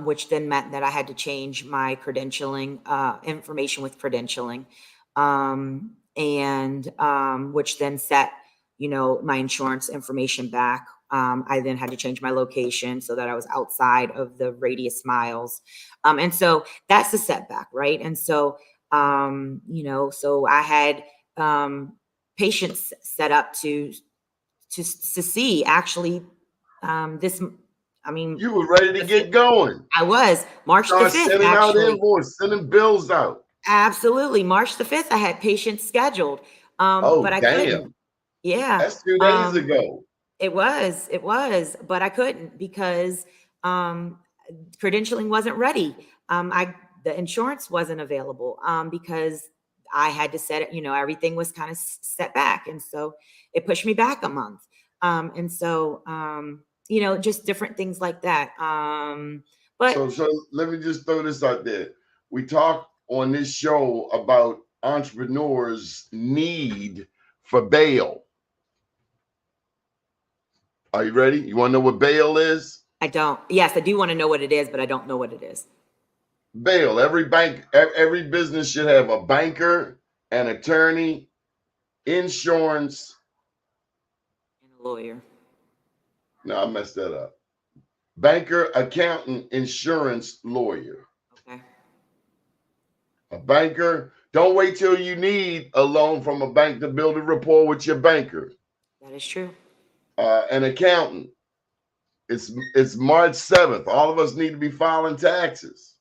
Speaker 7: which then meant that I had to change my credentialing, information with credentialing, and which then set, my insurance information back. I then had to change my location so that I was outside of the radius miles. And so that's the setback, right? And so, so I had patients set up to see actually this, I mean,
Speaker 3: You were ready to
Speaker 7: the fifth,
Speaker 3: get going.
Speaker 7: I was March the
Speaker 3: Start
Speaker 7: 5th,
Speaker 3: sending out
Speaker 7: actually.
Speaker 3: invoices, sending bills out.
Speaker 7: Absolutely. March the 5th, I had patients scheduled.
Speaker 3: Oh,
Speaker 7: But I couldn't.
Speaker 3: damn!
Speaker 7: Yeah.
Speaker 3: That's 2 days ago.
Speaker 7: It was, but I couldn't because um credentialing wasn't ready. The insurance wasn't available because I had to set it, everything was kind of set back. And so it pushed me back a month. And so just different things like that. But
Speaker 3: So let me just throw this out there. We talk on this show about entrepreneurs' need for bail. Are you ready? You want to know what bail is?
Speaker 7: I don't. Yes, I do want to know what it is, but I don't know what it is.
Speaker 3: Bail. Every business should have a banker, an attorney, insurance.
Speaker 7: And a lawyer.
Speaker 3: No, I messed that up. Banker, accountant, insurance, lawyer.
Speaker 7: Okay.
Speaker 3: A banker. Don't wait till you need a loan from a bank to build a rapport with your banker.
Speaker 7: That is true.
Speaker 3: An accountant. It's March 7th. All of us need to be filing taxes.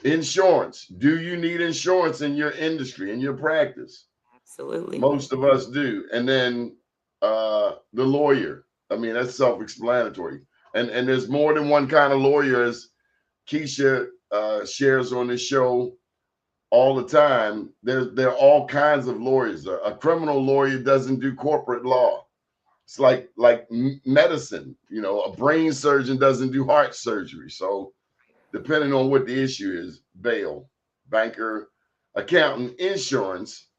Speaker 3: Insurance. Do you need insurance in your industry, in your practice?
Speaker 7: Absolutely.
Speaker 3: Most of us do. And then the lawyer. I mean, that's self-explanatory. And there's more than one kind of lawyer, as Keisha shares on this show all the time. There are all kinds of lawyers. A criminal lawyer doesn't do corporate law. It's like medicine. A brain surgeon doesn't do heart surgery. So depending on what the issue is, bail, banker, accountant, insurance,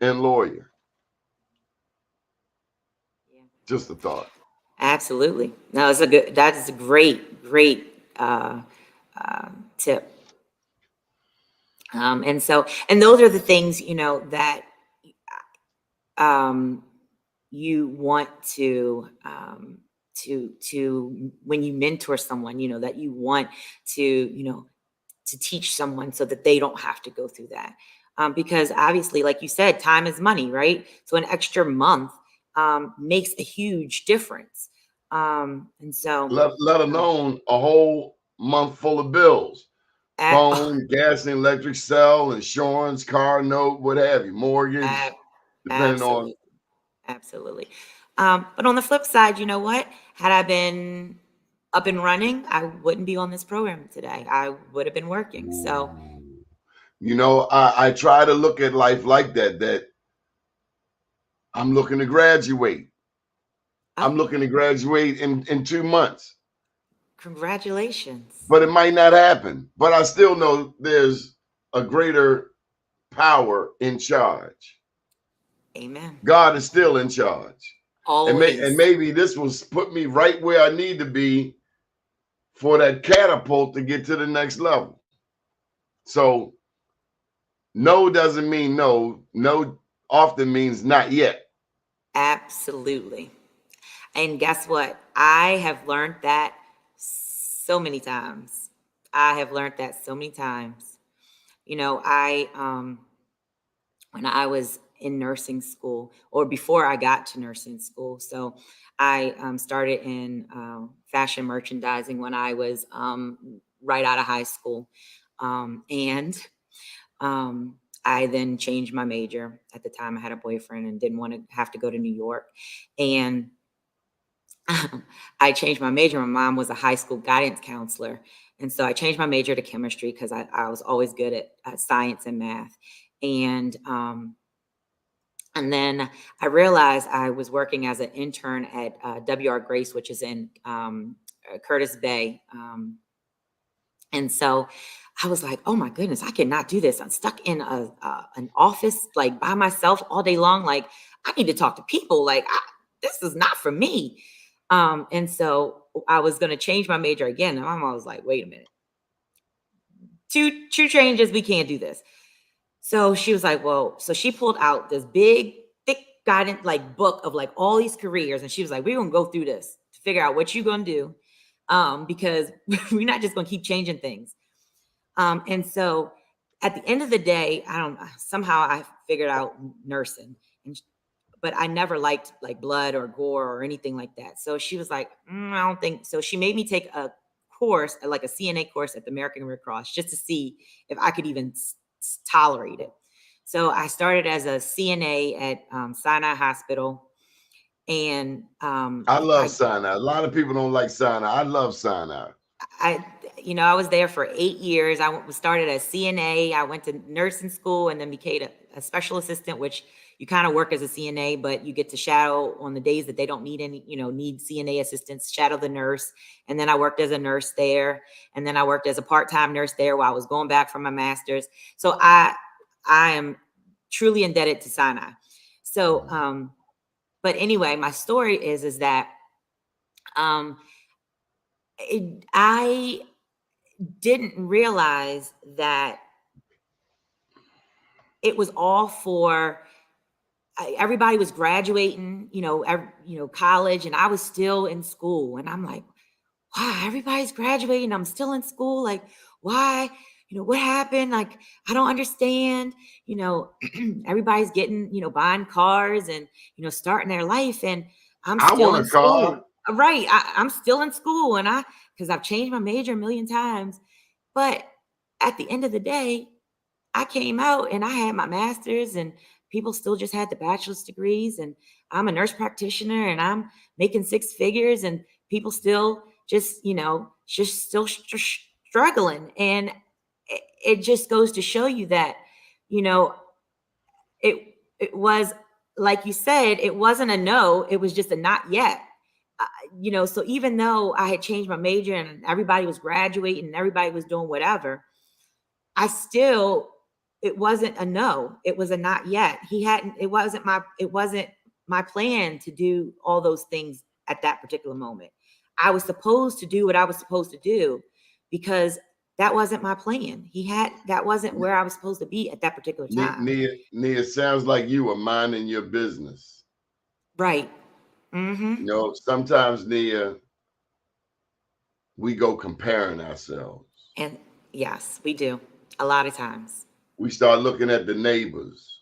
Speaker 3: and lawyer.
Speaker 7: Yeah.
Speaker 3: Just a thought.
Speaker 7: Absolutely. No, that is a great, tip. And those are the things, that um, you want to when you mentor someone, that you want to teach someone so that they don't have to go through that. Because obviously, like you said, time is money, right? So an extra month makes a huge difference. And so,
Speaker 3: Let alone a whole month full of bills.
Speaker 7: ab-
Speaker 3: Phone, gas and electric, cell, insurance, car note, what have you, mortgage,
Speaker 7: ab-
Speaker 3: depending on.
Speaker 7: absolutely, absolutely. But on the flip side, you know what? Had I been up and running, I wouldn't be on this program today. I would have been working. So,
Speaker 3: I try to look at life like that I'm looking to graduate. I'm looking to graduate in 2 months,
Speaker 7: Congratulations.
Speaker 3: but it might not happen. But I still know there's a greater power in charge.
Speaker 7: Amen.
Speaker 3: God is still in charge.
Speaker 7: Always.
Speaker 3: And maybe this will put me right where I need to be for that catapult to get to the next level. So no doesn't mean no. No often means not yet.
Speaker 7: Absolutely. And guess what? I have learned that so many times. I have learned that so many times. You know, when I was in nursing school, or before I got to nursing school, so I started in fashion merchandising when I was right out of high school. And I then changed my major. At the time, I had a boyfriend and didn't want to have to go to New York. And I changed my major. My mom was a high school guidance counselor. And so I changed my major to chemistry because I was always good at science and math. And then I realized I was working as an intern at W.R. Grace, which is in Curtis Bay. And so I was like, oh my goodness, I cannot do this. I'm stuck in an office like by myself all day long. Like, I need to talk to people. Like, this is not for me. And so I was going to change my major again. And my mom was like, wait a minute. Two changes. We can't do this. So she was like, well, so she pulled out this big, thick guidance like book of like all these careers. And she was like, we're going to go through this to figure out what you're going to do. Because we're not just going to keep changing things. And so at the end of the day, somehow I figured out nursing, but I never liked like blood or gore or anything like that. So she was like, I don't think so. She made me take a course, like a CNA course at the American Red Cross, just to see if I could even tolerate it. So I started as a CNA at Sinai Hospital. And
Speaker 3: I love Sinai. A lot of people don't like Sinai. I love Sinai.
Speaker 7: I was there for 8 years. I started as CNA. I went to nursing school and then became a special assistant, which you kind of work as a CNA, but you get to shadow on the days that they don't need need CNA assistants, shadow the nurse. And then I worked as a nurse there. And then I worked as a part-time nurse there while I was going back for my master's. So I am truly indebted to Sinai. So, but anyway, my story is that, I didn't realize that it was all for everybody was graduating, college, and I was still in school. And I'm like, wow, everybody's graduating. I'm still in school. Like, why? What happened? Like, I don't understand. Everybody's getting, buying cars and, starting their life. And I'm still in school. Right. I'm still in school because I've changed my major a million times. But at the end of the day, I came out and I had my master's and people still just had the bachelor's degrees. And I'm a nurse practitioner and I'm making 6 figures and people still just, just still struggling. And it just goes to show you that, it was, like you said, it wasn't a no, it was just a not yet. So even though I had changed my major and everybody was graduating and everybody was doing whatever, it wasn't a no, it was a not yet. It wasn't my plan to do all those things at that particular moment. I was supposed to do what I was supposed to do because that wasn't my plan. That wasn't where I was supposed to be at that particular time.
Speaker 3: Nia, sounds like you were minding your business.
Speaker 7: Right. Mm-hmm.
Speaker 3: Sometimes, Nia, we go comparing ourselves.
Speaker 7: And yes, we do. A lot of times.
Speaker 3: We start looking at the neighbors,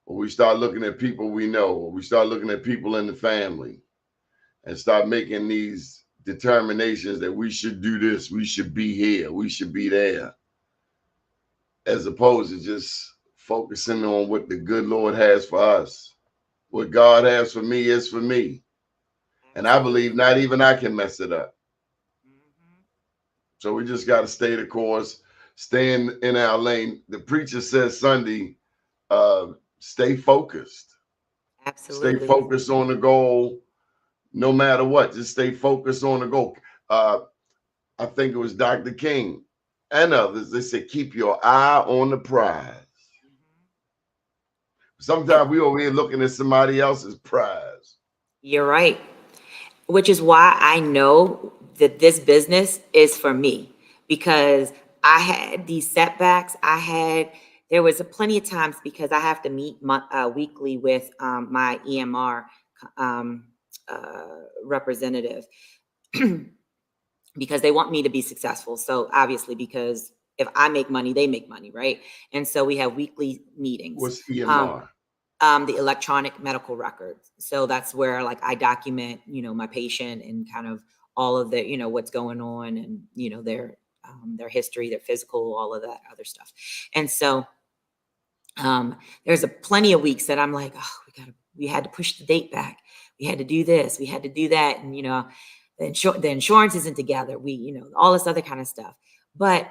Speaker 3: or we start looking at people we know, or we start looking at people in the family and start making these determinations that we should do this, we should be here, we should be there, as opposed to just focusing on what the good Lord has for us. What God has for me is for me. And I believe not even I can mess it up. So we just got to stay the course, stay in our lane. The preacher says Sunday, stay focused.
Speaker 7: Absolutely.
Speaker 3: Stay focused on the goal. no matter what. Just stay focused on the goal. I think it was Dr. King and others. They said, keep your eye on the prize. Sometimes we over here looking at somebody else's prize.
Speaker 7: You're right. Which is why I know that this business is for me, because I had these setbacks. There was plenty of times because I have to meet weekly with my EMR um, representative because they want me to be successful. So obviously, because if I make money, they make money, right? And so we have weekly meetings.
Speaker 3: What's EMR?
Speaker 7: The electronic medical records. So that's where like I document, my patient and kind of all of the, what's going on and, their history, their physical, all of that other stuff. And so there's plenty of weeks that I'm like, oh, we had to push the date back. We had to do this, we had to do that. And, the insurance isn't together. All this other kind of stuff. But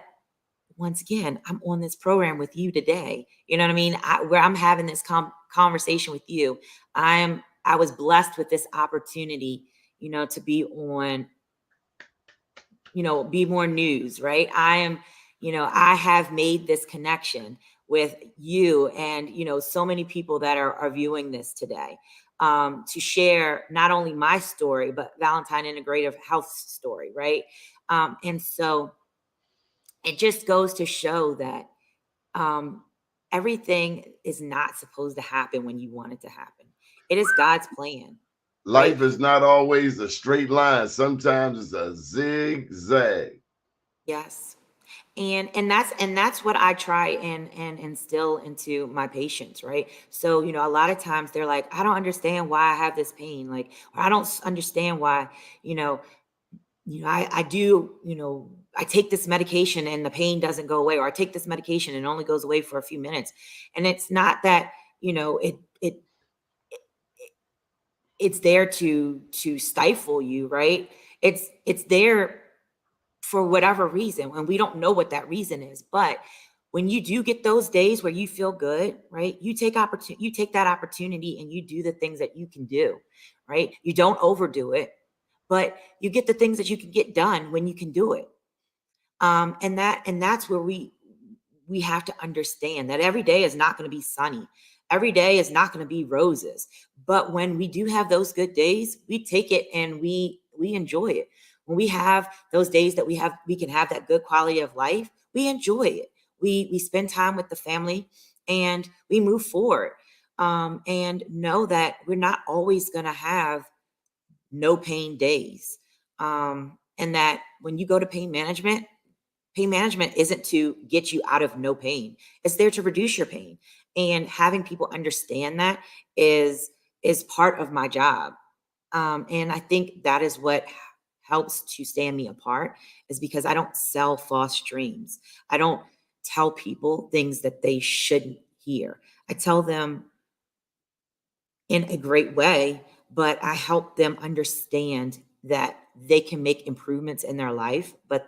Speaker 7: once again, I'm on this program with you today. You know what I mean? Where I'm having this conversation with you, I was blessed with this opportunity, to be on, Be More News, right? I have made this connection with you and, so many people that are viewing this today, to share not only my story, but Valentine Integrative Health story, right? And so it just goes to show that everything is not supposed to happen when you want it to happen. It is God's plan.
Speaker 3: Life is not always a straight line. Sometimes it's a zigzag.
Speaker 7: Yes. And that's what I try and instill into my patients, right? So, a lot of times they're like, I don't understand why I have this pain. Like, or I don't understand why, I do, I take this medication and the pain doesn't go away, or I take this medication and it only goes away for a few minutes. And it's not that, it's there to stifle you, right? It's there for whatever reason, and we don't know what that reason is. But when you do get those days where you feel good, right? You take that opportunity and you do the things that you can do, right? You don't overdo it, but you get the things that you can get done when you can do it. And that's where we have to understand that every day is not going to be sunny. Every day is not going to be roses. But when we do have those good days, we take it and we enjoy it. When we have those days that we can have that good quality of life, we enjoy it. We spend time with the family and we move forward. And know that we're not always going to have no pain days. And that when you go to pain management isn't to get you out of no pain. It's there to reduce your pain. And having people understand that is part of my job. And I think that is what helps to stand me apart, is because I don't sell false dreams. I don't tell people things that they shouldn't hear. I tell them in a great way, but I help them understand that they can make improvements in their life, but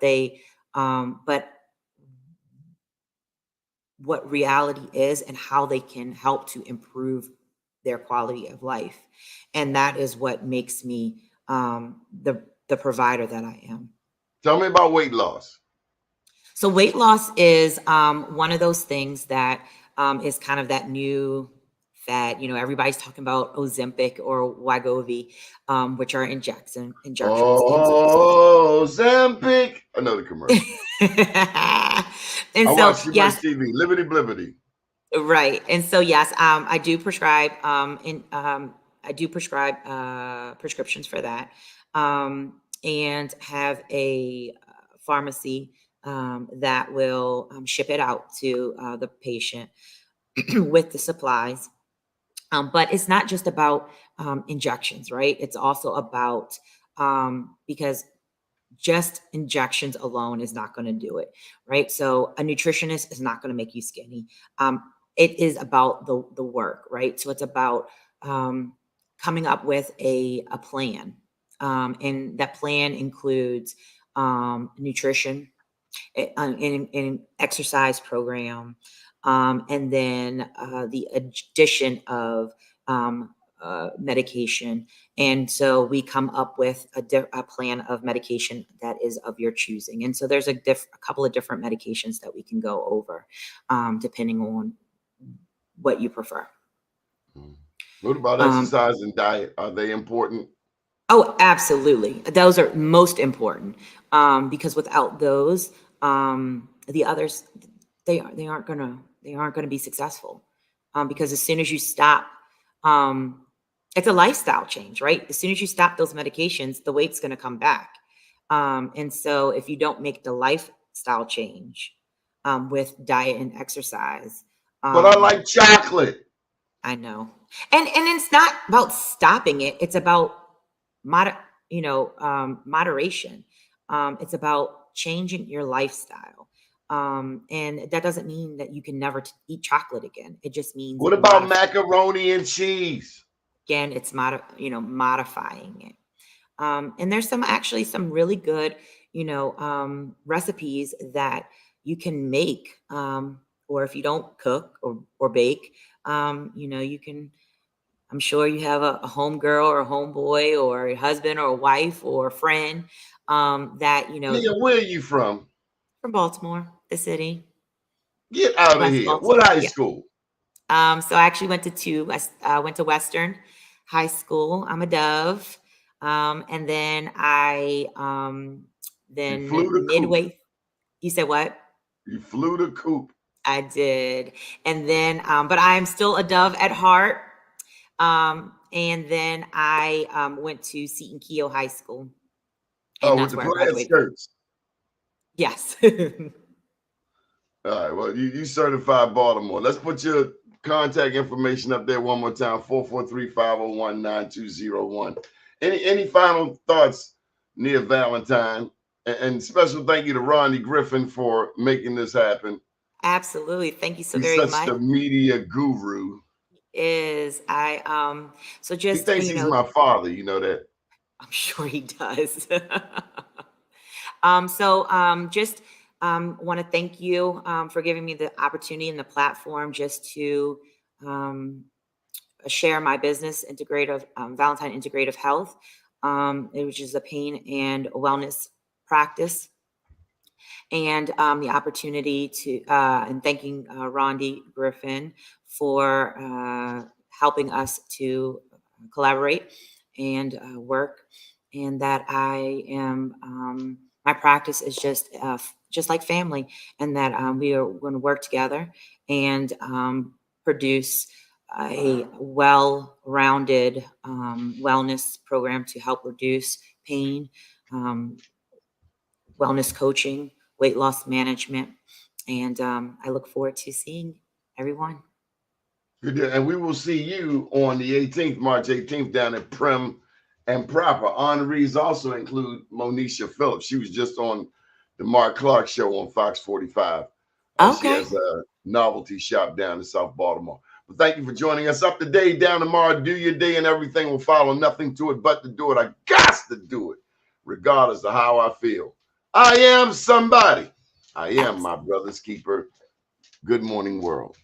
Speaker 7: what reality is and how they can help to improve their quality of life. And that is what makes me the provider that I am.
Speaker 3: Tell me about weight loss.
Speaker 7: So weight loss is one of those things that is kind of that new fad. Everybody's talking about Ozempic or Wegovy, which are injections.
Speaker 3: Oh, Ozempic. Another commercial.
Speaker 7: And
Speaker 3: I
Speaker 7: so,
Speaker 3: watch too
Speaker 7: yes,
Speaker 3: much TV. Liberty blibbity.
Speaker 7: right. And so, yes, I do prescribe prescriptions for that, and have a pharmacy that will ship it out to the patient with the supplies. But it's not just about injections, right? It's also about because just injections alone is not going to do it, right? So a nutritionist is not going to make you skinny. It is about the work, right? So it's about coming up with a plan, and that plan includes nutrition, an exercise program, and then the addition of medication. And so we come up with a plan of medication that is of your choosing. And so there's a couple of different medications that we can go over depending on what you prefer.
Speaker 3: What about exercise and diet? Are they important?
Speaker 7: Oh, absolutely. Those are most important because without those, the others, they aren't gonna be successful because as soon as you stop, it's a lifestyle change, right? As soon as you stop those medications, the weight's gonna come back. And so if you don't make the lifestyle change with diet and exercise,
Speaker 3: But I like chocolate.
Speaker 7: I know. And it's not about stopping it. It's about moderation. It's about changing your lifestyle. And that doesn't mean that you can never eat chocolate again. It just means
Speaker 3: What about macaroni and cheese?
Speaker 7: again, it's modifying it. And there's actually some really good, recipes that you can make, or if you don't cook or bake, you can. I'm sure you have a home girl or a homeboy or a husband or a wife or a friend that
Speaker 3: Nigga, where are you from?
Speaker 7: from Baltimore, the city.
Speaker 3: Get out of
Speaker 7: West
Speaker 3: here.
Speaker 7: Baltimore.
Speaker 3: What high
Speaker 7: Yeah.
Speaker 3: school?
Speaker 7: So I actually went to two. I went to Western High School. I'm a Dove. And then I then
Speaker 3: flew the
Speaker 7: midway.
Speaker 3: coop.
Speaker 7: You said what?
Speaker 3: You flew the coop.
Speaker 7: I did. And then but I'm still a Dove at heart. And then I went to Seton Keogh High School. And
Speaker 3: With
Speaker 7: that's
Speaker 3: the
Speaker 7: where I
Speaker 3: plaid
Speaker 7: graduated.
Speaker 3: skirts.
Speaker 7: Yes.
Speaker 3: All right. Well, you certified Baltimore. Let's put your contact information up there one more time. 443-501-9201. Any final thoughts, Nia Valentine? And special thank you to Ronnie Griffin for making this happen.
Speaker 7: Absolutely. Thank you so
Speaker 3: He's
Speaker 7: very
Speaker 3: such
Speaker 7: much.
Speaker 3: the media guru.
Speaker 7: So
Speaker 3: He
Speaker 7: just
Speaker 3: thinks he's my father, you know that.
Speaker 7: I'm sure he does. Just want to thank you for giving me the opportunity and the platform just to share my business, Valentine Integrative Health, which is a pain and wellness practice. And the opportunity to, and thanking Rondi Griffin for helping us to collaborate and work, and that I am, my practice is just like family, and that we are going to work together and produce a well-rounded wellness program to help reduce pain, wellness coaching, weight loss management. And I look forward to seeing everyone.
Speaker 3: Good day. And we will see you on the 18th, March 18th, down at Prim and Proper. Honorees also include Monisha Phillips. She was just on the Mark Clark show on Fox 45. She has a novelty shop down in South Baltimore. But thank you for joining us. Up today, down tomorrow, do your day and everything will follow. Nothing to it but to do it. I got to do it, regardless of how I feel. I am somebody. I am my brother's keeper. Good morning, world.